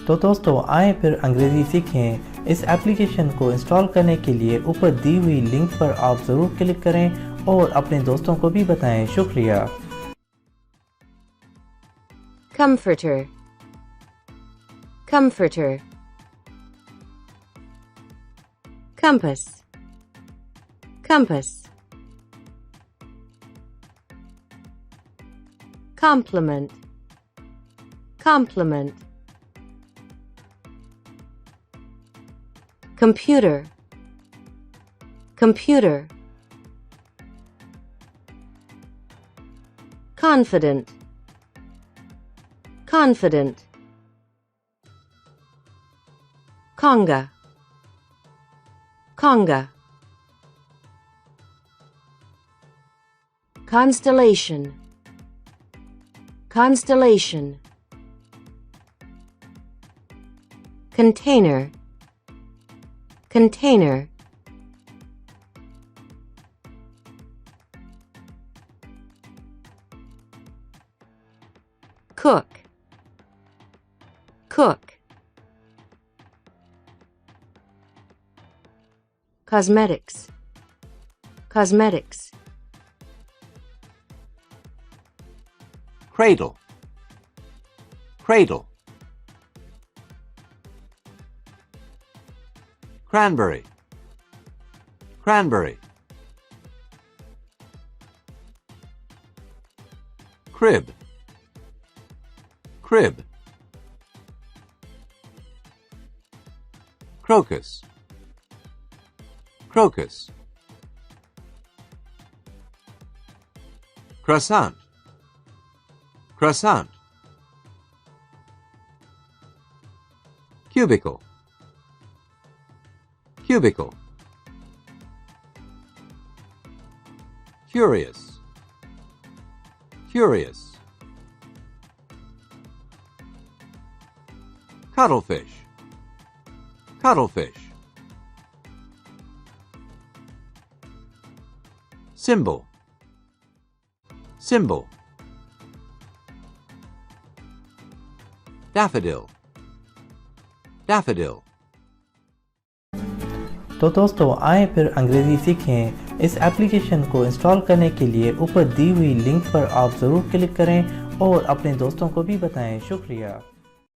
तो दोस्तों आए फिर अंग्रेज़ी सीखें। इस एप्लीकेशन को इंस्टॉल करने के लिए ऊपर दी हुई लिंक पर आप ज़रूर क्लिक करें और अपने दोस्तों को भी बताएं। शुक्रिया। Comforter. Comforter. Compass. Compass. Complement. Complement. Computer. Computer. Confident. Confident. Conga. Conga. Constellation. Constellation. Container. Container. Cook. Cook. Cosmetics. Cosmetics. Cradle. Cradle. Cranberry. Cranberry. Crib. Crib. Crocus. Crocus. Croissant. Croissant. Cubicle. Cubicle. Curious. Curious. Cuttlefish. Cuttlefish. Symbol. Symbol. Daffodil. Daffodil. तो दोस्तों आए फिर अंग्रेज़ी सीखें। इस application को install करने के लिए ऊपर दी हुई लिंक पर आप ज़रूर क्लिक करें और अपने दोस्तों को भी बताएं। शुक्रिया।